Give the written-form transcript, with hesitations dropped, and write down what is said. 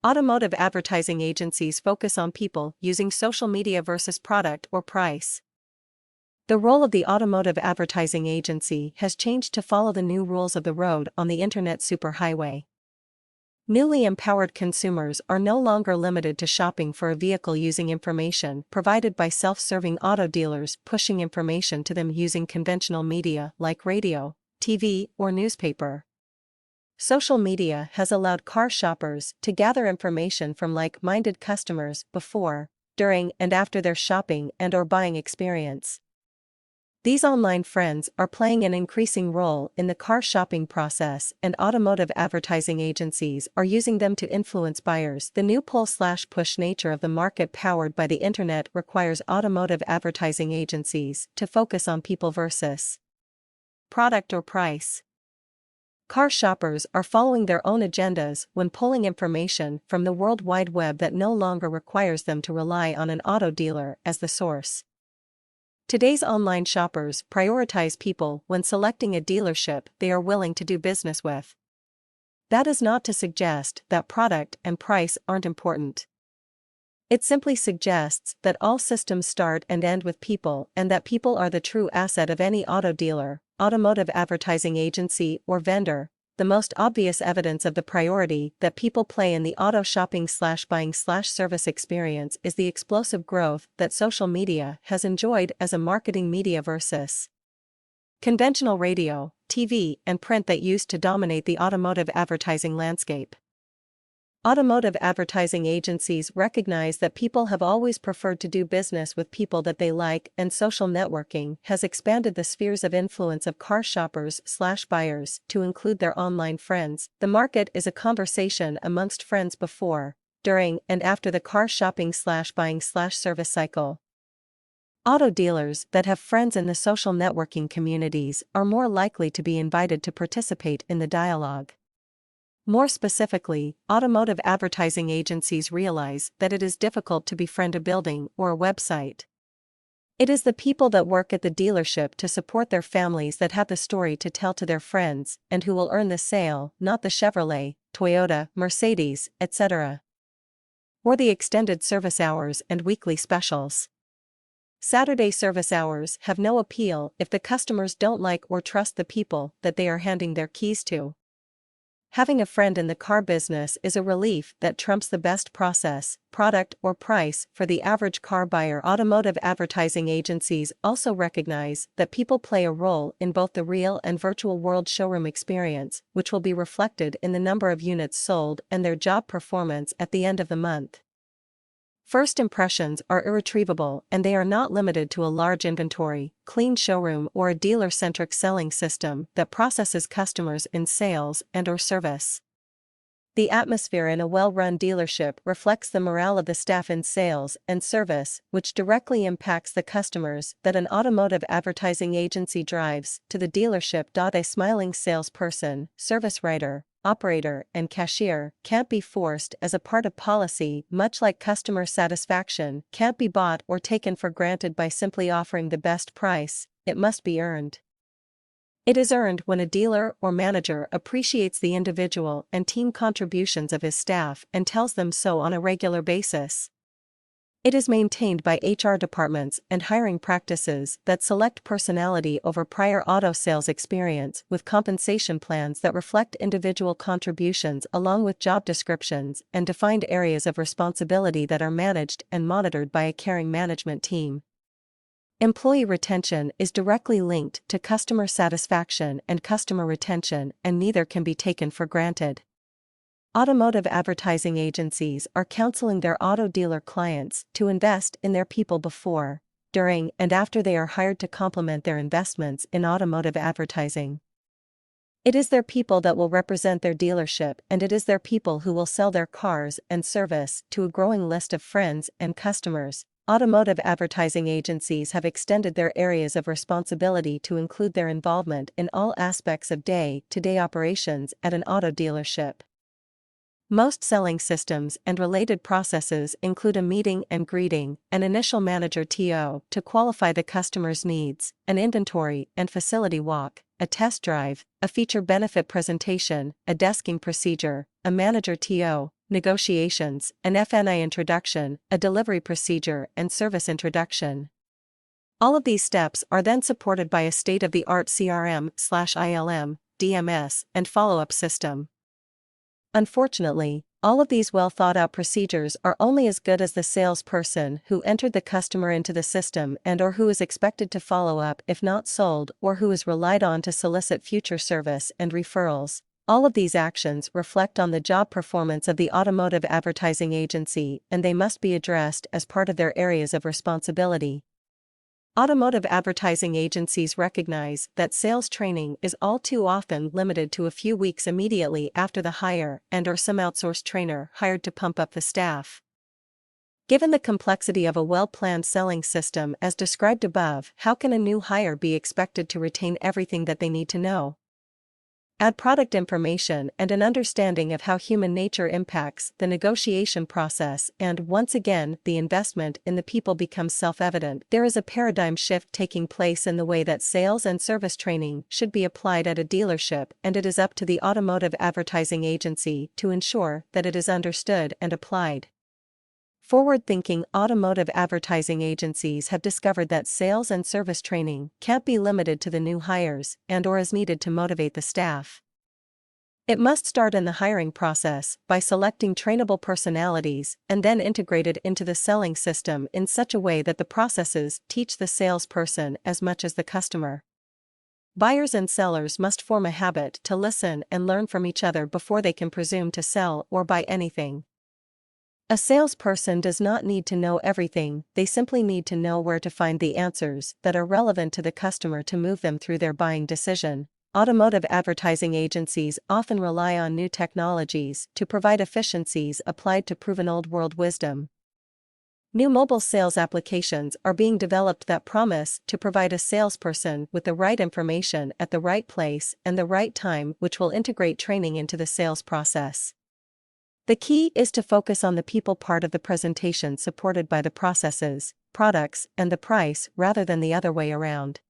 Automotive advertising agencies focus on people using social media versus product or price. The role of the automotive advertising agency has changed to follow the new rules of the road on the internet superhighway. Newly empowered consumers are no longer limited to shopping for a vehicle using information provided by self-serving auto dealers pushing information to them using conventional media like radio, TV, or newspaper. Social media has allowed car shoppers to gather information from like-minded customers before, during, and after their shopping and/or buying experience. These online friends are playing an increasing role in the car shopping process, and automotive advertising agencies are using them to influence buyers. The new pull/push nature of the market powered by the internet requires automotive advertising agencies to focus on people versus product or price. Car shoppers are following their own agendas when pulling information from the World Wide Web that no longer requires them to rely on an auto dealer as the source. Today's online shoppers prioritize people when selecting a dealership they are willing to do business with. That is not to suggest that product and price aren't important. It simply suggests that all systems start and end with people, and that people are the true asset of any auto dealer, automotive advertising agency, or vendor. The most obvious evidence of the priority that people play in the auto shopping/buying/service experience is the explosive growth that social media has enjoyed as a marketing media versus conventional radio, TV, and print that used to dominate the automotive advertising landscape. Automotive advertising agencies recognize that people have always preferred to do business with people that they like, and social networking has expanded the spheres of influence of car shoppers/buyers to include their online friends. The market is a conversation amongst friends before, during, and after the car shopping/buying/service cycle. Auto dealers that have friends in the social networking communities are more likely to be invited to participate in the dialogue. More specifically, automotive advertising agencies realize that it is difficult to befriend a building or a website. It is the people that work at the dealership to support their families that have the story to tell to their friends and who will earn the sale, not the Chevrolet, Toyota, Mercedes, etc. Or the extended service hours and weekly specials. Saturday service hours have no appeal if the customers don't like or trust the people that they are handing their keys to. Having a friend in the car business is a relief that trumps the best process, product, or price for the average car buyer. Automotive advertising agencies also recognize that people play a role in both the real and virtual world showroom experience, which will be reflected in the number of units sold and their job performance at the end of the month. First impressions are irretrievable, and they are not limited to a large inventory, clean showroom, or a dealer-centric selling system that processes customers in sales and/or service. The atmosphere in a well-run dealership reflects the morale of the staff in sales and service, which directly impacts the customers that an automotive advertising agency drives to the dealership. A smiling salesperson, service writer, operator, and cashier can't be forced as a part of policy, much like customer satisfaction can't be bought or taken for granted by simply offering the best price. It must be earned. It is earned when a dealer or manager appreciates the individual and team contributions of his staff and tells them so on a regular basis. It is maintained by HR departments and hiring practices that select personality over prior auto sales experience, with compensation plans that reflect individual contributions along with job descriptions and defined areas of responsibility that are managed and monitored by a caring management team. Employee retention is directly linked to customer satisfaction and customer retention, and neither can be taken for granted. Automotive advertising agencies are counseling their auto dealer clients to invest in their people before, during, and after they are hired to complement their investments in automotive advertising. It is their people that will represent their dealership, and it is their people who will sell their cars and service to a growing list of friends and customers. Automotive advertising agencies have extended their areas of responsibility to include their involvement in all aspects of day-to-day operations at an auto dealership. Most selling systems and related processes include a meeting and greeting, an initial manager TO to qualify the customer's needs, an inventory and facility walk, a test drive, a feature benefit presentation, a desking procedure, a manager TO, negotiations, an FNI introduction, a delivery procedure, and service introduction. All of these steps are then supported by a state-of-the-art CRM/ILM, DMS, and follow-up system. Unfortunately, all of these well-thought-out procedures are only as good as the salesperson who entered the customer into the system and/or who is expected to follow up if not sold, or who is relied on to solicit future service and referrals. All of these actions reflect on the job performance of the automotive advertising agency, and they must be addressed as part of their areas of responsibility. Automotive advertising agencies recognize that sales training is all too often limited to a few weeks immediately after the hire and/or some outsourced trainer hired to pump up the staff. Given the complexity of a well-planned selling system as described above, how can a new hire be expected to retain everything that they need to know? Add product information and an understanding of how human nature impacts the negotiation process, and once again, the investment in the people becomes self-evident. There is a paradigm shift taking place in the way that sales and service training should be applied at a dealership, and it is up to the automotive advertising agency to ensure that it is understood and applied. Forward-thinking automotive advertising agencies have discovered that sales and service training can't be limited to the new hires and/or is needed to motivate the staff. It must start in the hiring process by selecting trainable personalities and then integrated into the selling system in such a way that the processes teach the salesperson as much as the customer. Buyers and sellers must form a habit to listen and learn from each other before they can presume to sell or buy anything. A salesperson does not need to know everything, they simply need to know where to find the answers that are relevant to the customer to move them through their buying decision. Automotive advertising agencies often rely on new technologies to provide efficiencies applied to proven old-world wisdom. New mobile sales applications are being developed that promise to provide a salesperson with the right information at the right place and the right time, which will integrate training into the sales process. The key is to focus on the people part of the presentation supported by the processes, products, and the price rather than the other way around.